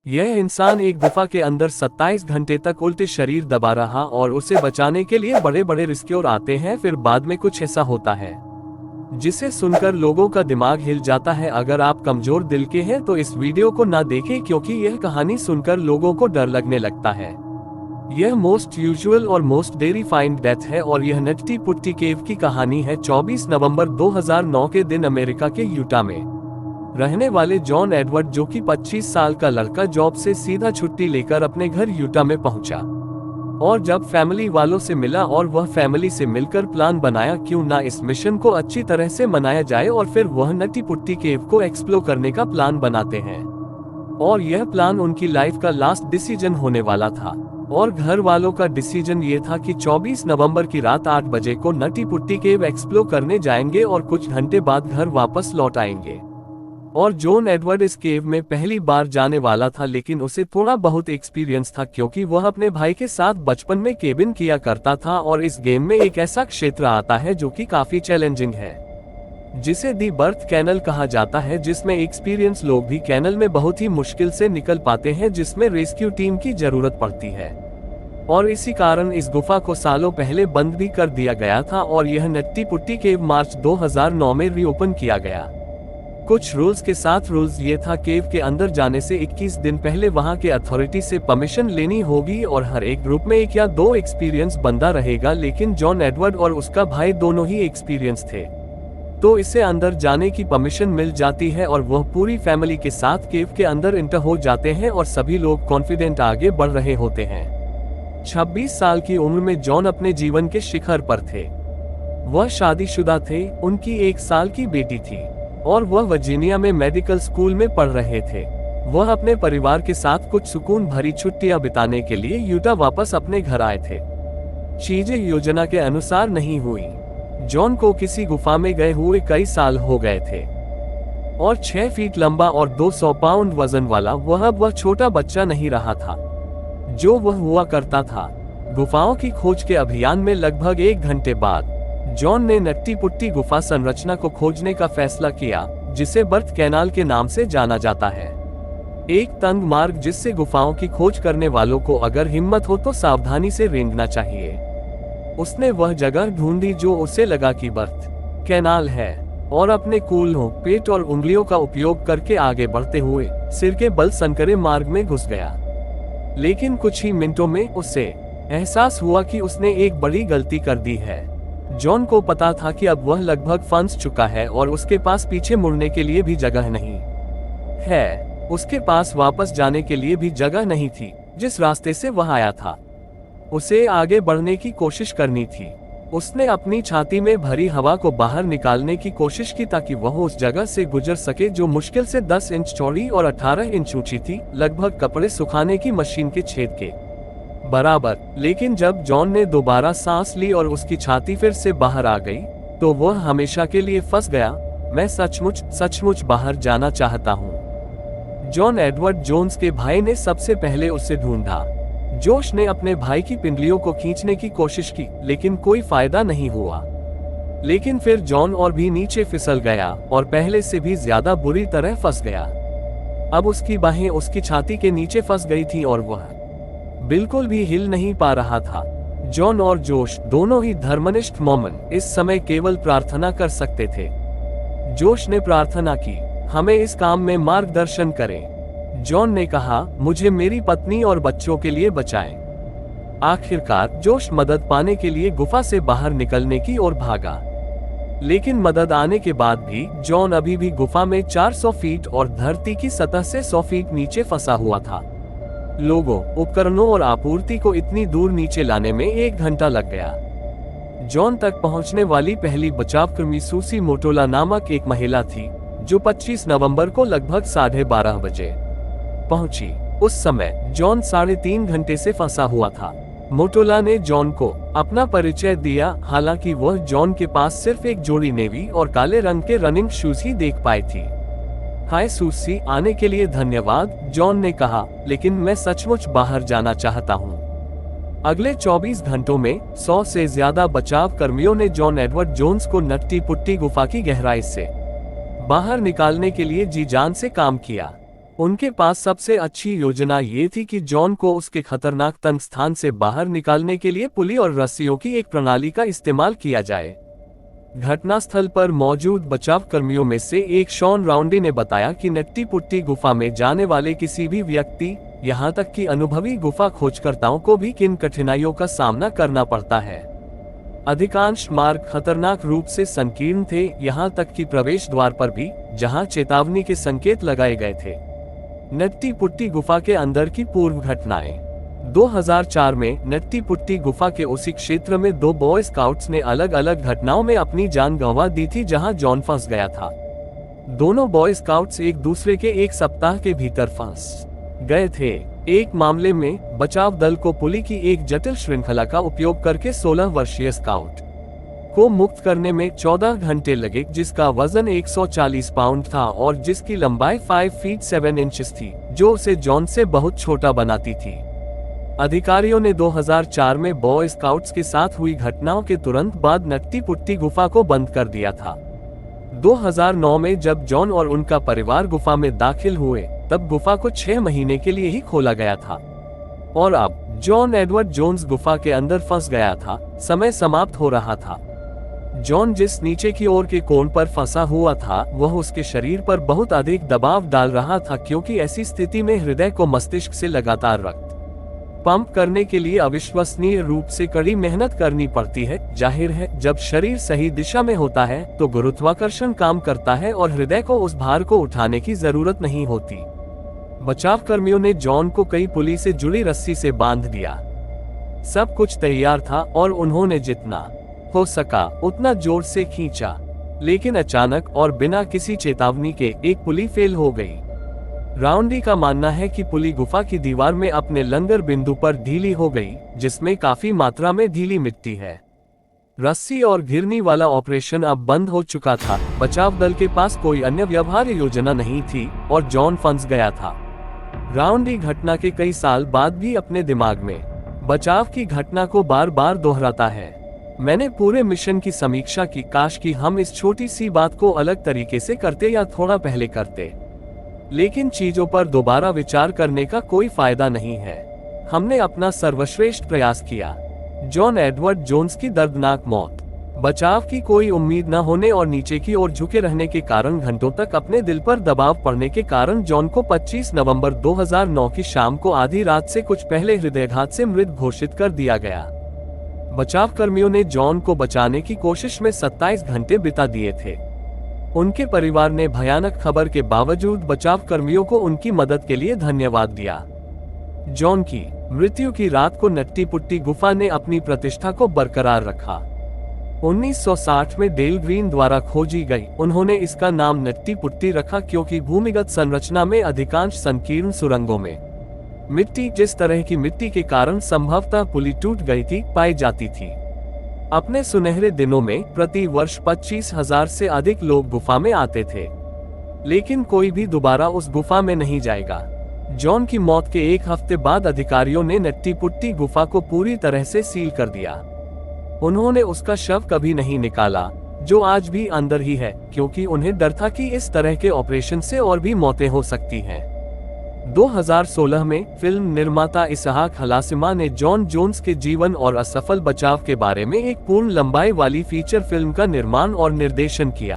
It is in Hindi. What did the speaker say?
यह इंसान एक गुफा के अंदर 27 घंटे तक उल्टे शरीर दबा रहा और उसे बचाने के लिए बड़े बड़े रिस्क्योर आते हैं। फिर बाद में कुछ ऐसा होता है जिसे सुनकर लोगों का दिमाग हिल जाता है। अगर आप कमजोर दिल के हैं तो इस वीडियो को ना देखें, क्योंकि यह कहानी सुनकर लोगों को डर लगने लगता है। यह मोस्ट यूजुअल और मोस्ट टेरिफाइंग डेथ है और यह नट्टी पुट्टी केव की कहानी है। 24 नवंबर 2009 के दिन अमेरिका के यूटा में रहने वाले जॉन एडवर्ड, जो कि 25 साल का लड़का, जॉब से सीधा छुट्टी लेकर अपने घर यूटा में पहुंचा और जब फैमिली वालों से मिला और वह फैमिली से मिलकर प्लान बनाया क्यों ना इस मिशन को अच्छी तरह से मनाया जाए और फिर वह नट्टी पुट्टी केव को एक्सप्लोर करने का प्लान बनाते हैं। और यह प्लान उनकी लाइफ का लास्ट डिसीजन होने वाला था और घर वालों का डिसीजन ये था कि 24 नवंबर की रात 8 बजे को नट्टी पुट्टी केव एक्सप्लोर करने जाएंगे और कुछ घंटे बाद घर वापस लौट आएंगे। और जॉन एडवर्ड इस केव में पहली बार जाने वाला था, लेकिन उसे थोड़ा बहुत एक्सपीरियंस था क्योंकि वह अपने भाई के साथ बचपन में केबिन किया करता था। और इस गेम में एक ऐसा क्षेत्र आता है जो कि काफी चैलेंजिंग है, जिसे दी बर्थ कैनल कहा जाता है, जिसमें एक्सपीरियंस लोग भी कैनल में बहुत ही मुश्किल से निकल पाते हैं, जिसमें रेस्क्यू टीम की जरूरत पड़ती है। और इसी कारण इस गुफा को सालों पहले बंद भी कर दिया गया था और यह नट्टी पुट्टी केव मार्च 2009 में रीओपन किया गया। कुछ रूल्स के साथ। रूल्स ये था, केव के अंदर जाने से 21 दिन पहले वहां के अथॉरिटी से परमिशन लेनी होगी और हर एक ग्रुप में 1 या 2 एक्सपीरियंस बंदा रहेगा। लेकिन जॉन एडवर्ड और उसका भाई दोनों ही एक्सपीरियंस थे, तो इसे अंदर जाने की परमिशन मिल जाती है और वह पूरी फैमिली के साथ केव के अंदर इंटर हो जाते हैं और सभी लोग कॉन्फिडेंट आगे बढ़ रहे होते हैं। 26 साल की उम्र में जॉन अपने जीवन के शिखर पर थे। वह शादीशुदा थे, उनकी 1 साल की बेटी थी और वह वर्जीनिया में मेडिकल स्कूल में पढ़ रहे थे। वह अपने परिवार के साथ कुछ सुकून भरी छुट्टियां बिताने के लिए यूटा वापस अपने घर आए थे। चीजें योजना के अनुसार नहीं हुई। जॉन को किसी गुफा में गए हुए कई साल हो गए थे और 6 फीट लंबा और 200 पाउंड वजन वाला वह छोटा बच्चा नहीं रहा था जो वह हुआ करता था। गुफाओं की खोज के अभियान में लगभग 1 घंटे बाद जॉन ने नट्टी पुट्टी गुफा संरचना को खोजने का फैसला किया, जिसे बर्थ कैनाल के नाम से जाना जाता है। एक तंग मार्ग जिससे गुफाओं की खोज करने वालों को अगर हिम्मत हो तो सावधानी से रेंगना चाहिए। उसने वह जगह ढूंढी जो उसे लगा कि बर्थ कैनाल है और अपने कूल्हों, पेट और उंगलियों का उपयोग करके आगे बढ़ते हुए सिर के बल संकरे मार्ग में घुस गया। लेकिन कुछ ही मिनटों में उसे एहसास हुआ कि उसने एक बड़ी गलती कर दी है। जॉन को पता था कि अब वह लगभग फंस चुका है और उसके पास पीछे मुड़ने के लिए भी जगह नहीं है। उसके पास वापस जाने के लिए भी जगह नहीं थी जिस रास्ते से वह आया था। उसे आगे बढ़ने की कोशिश करनी थी। उसने अपनी छाती में भरी हवा को बाहर निकालने की कोशिश की ताकि वह उस जगह से गुजर सके जो मुश्किल से 10 इंच चौड़ी और 18 इंच ऊंची थी, लगभग कपड़े सुखाने की मशीन के छेद के बराबर। लेकिन जब जॉन ने दोबारा सांस ली और उसकी छाती फिर से बाहर आ गई तो वह हमेशा के लिए फंस गया। मैं सचमुच बाहर जाना चाहता हूँ। जॉन एडवर्ड जोन्स के भाई ने सबसे पहले उसे ढूंढा। जोश ने अपने भाई की पिंडलियों को खींचने की कोशिश की, लेकिन कोई फायदा नहीं हुआ। लेकिन फिर जॉन और भी नीचे फिसल गया और पहले से भी ज्यादा बुरी तरह फंस गया। अब उसकी बाहें उसकी छाती के नीचे फंस गई थी और वह बिल्कुल भी हिल नहीं पा रहा था। जॉन और जोश दोनों ही धर्मनिष्ठ मोमन इस समय केवल प्रार्थना कर सकते थे। जोश ने प्रार्थना की, हमें इस काम में मार्गदर्शन करें। जॉन ने कहा, मुझे मेरी पत्नी और बच्चों के लिए बचाएं। आखिरकार जोश मदद पाने के लिए गुफा से बाहर निकलने की ओर भागा। लेकिन मदद आने के बाद भी जॉन अभी भी गुफा में 400 फीट और धरती की सतह से 100 फीट नीचे फंसा हुआ था। लोगों, उपकरणों और आपूर्ति को इतनी दूर नीचे लाने में 1 घंटा लग गया। जॉन तक पहुंचने वाली पहली बचावकर्मी सूसी मोटोला नामक एक महिला थी, जो 25 नवंबर को लगभग 12:30 बजे पहुंची। उस समय जॉन 3.5 घंटे से फंसा हुआ था। मोटोला ने जॉन को अपना परिचय दिया, हालांकि वह जॉन के पास सिर्फ एक जोड़ी नेवी और काले रंग के रनिंग शूज ही देख पाई थी। हाय सूसी, आने के लिए धन्यवाद, जॉन ने कहा, लेकिन मैं सचमुच बाहर जाना चाहता हूँ। अगले 24 घंटों में 100 से ज्यादा बचाव कर्मियों ने जॉन एडवर्ड जोन्स को नट्टी पुट्टी गुफा की गहराई से बाहर निकालने के लिए जी जान से काम किया। उनके पास सबसे अच्छी योजना ये थी कि जॉन को उसके खतरनाक तंग स्थान से बाहर निकालने के लिए पुली और रस्सियों की एक प्रणाली का इस्तेमाल किया जाए। घटनास्थल पर मौजूद बचाव कर्मियों में से एक शॉन राउंडी ने बताया कि नट्टी पुट्टी गुफा में जाने वाले किसी भी व्यक्ति, यहां तक कि अनुभवी गुफा खोजकर्ताओं को भी किन कठिनाइयों का सामना करना पड़ता है। अधिकांश मार्ग खतरनाक रूप से संकीर्ण थे, यहां तक कि प्रवेश द्वार पर भी, जहां चेतावनी के संकेत लगाए गए थे। नट्टी पुट्टी गुफा के अंदर की पूर्व घटनाएं। 2004 में नट्टी पुट्टी गुफा के उसी क्षेत्र में 2 बॉय स्काउट्स ने अलग अलग घटनाओं में अपनी जान गंवा दी थी जहां जॉन फंस गया था। दोनों बॉय स्काउट्स एक दूसरे के 1 सप्ताह के भीतर फंस गए थे। एक मामले में बचाव दल को पुली की एक जटिल श्रृंखला का उपयोग करके 16 वर्षीय स्काउट को मुक्त करने में 14 घंटे लगे, जिसका वजन 140 पाउंड था और जिसकी लंबाई 5 फीट 7 इंचेस थी, जो उसे जॉन से बहुत छोटा बनाती थी। अधिकारियों ने 2004 में बॉय स्काउट्स के साथ हुई घटनाओं के तुरंत बाद नट्टी पुट्टी गुफा को बंद कर दिया था। 2009 में जब जॉन और उनका परिवार गुफा में दाखिल हुए, तब गुफा को 6 महीने के लिए ही खोला गया था और अब जॉन एडवर्ड जोन्स गुफा के अंदर फंस गया था। समय समाप्त हो रहा था। जॉन जिस नीचे की ओर के कोण पर फंसा हुआ था, वह उसके शरीर पर बहुत अधिक दबाव डाल रहा था, क्योंकि ऐसी स्थिति में हृदय को मस्तिष्क से लगातार रक्त पंप करने के लिए अविश्वसनीय रूप से कड़ी मेहनत करनी पड़ती है। जाहिर है, जब शरीर सही दिशा में होता है तो गुरुत्वाकर्षण काम करता है और हृदय को उस भार को उठाने की जरूरत नहीं होती। बचाव कर्मियों ने जॉन को कई पुली से जुड़ी रस्सी से बांध दिया। सब कुछ तैयार था और उन्होंने जितना हो सका उतना जोर से खींचा, लेकिन अचानक और बिना किसी चेतावनी के एक पुली फेल हो गई। राउंडी का मानना है कि पुली गुफा की दीवार में अपने लंगर बिंदु पर ढीली हो गई, जिसमें काफी मात्रा में ढीली मिट्टी है। रस्सी और घिरनी वाला ऑपरेशन अब बंद हो चुका था। बचाव दल के पास कोई अन्य व्यवहार्य योजना नहीं थी और जॉन फंस गया था। राउंडी घटना के कई साल बाद भी अपने दिमाग में बचाव की घटना को बार बार दोहराता है। मैंने पूरे मिशन की समीक्षा की, काश कि हम इस छोटी सी बात को अलग तरीके से करते या थोड़ा पहले करते, लेकिन चीजों पर दोबारा विचार करने का कोई फायदा नहीं है। हमने अपना सर्वश्रेष्ठ प्रयास किया। जॉन एडवर्ड जोन्स की दर्दनाक मौत, बचाव की कोई उम्मीद न होने और नीचे की ओर झुके रहने के कारण घंटों तक अपने दिल पर दबाव पड़ने के कारण जॉन को 25 नवंबर 2009 की शाम को आधी रात से कुछ पहले हृदयाघात से मृत घोषित कर दिया गया। बचाव कर्मियों ने जॉन को बचाने की कोशिश में 27 घंटे बिता दिए थे। उनके परिवार ने भयानक खबर के बावजूद बचाव कर्मियों को उनकी मदद के लिए धन्यवाद दिया। जॉन की मृत्यु की रात को नट्टी पुट्टी गुफा ने अपनी प्रतिष्ठा को बरकरार रखा। 1960 में डेल ग्रीन द्वारा खोजी गई। उन्होंने इसका नाम नट्टी पुट्टी रखा क्योंकि भूमिगत संरचना में अधिकांश संकीर्ण सुरंगों में मिट्टी, जिस तरह की मिट्टी के कारण संभवतः पुली टूट गई थी, पाई जाती थी। अपने सुनहरे दिनों में प्रति वर्ष 25,000 से अधिक लोग गुफा में आते थे, लेकिन कोई भी दोबारा उस गुफा में नहीं जाएगा। जॉन की मौत के 1 हफ्ते बाद अधिकारियों ने नट्टी पुट्टी गुफा को पूरी तरह से सील कर दिया। उन्होंने उसका शव कभी नहीं निकाला, जो आज भी अंदर ही है, क्योंकि उन्हें डर था कि इस तरह के ऑपरेशन से और भी मौतें हो सकती हैं। 2016 में फिल्म निर्माता इसहाक हलासिमा ने जॉन जोन्स के जीवन और असफल बचाव के बारे में एक पूर्ण लंबाई वाली फीचर फिल्म का निर्माण और निर्देशन किया।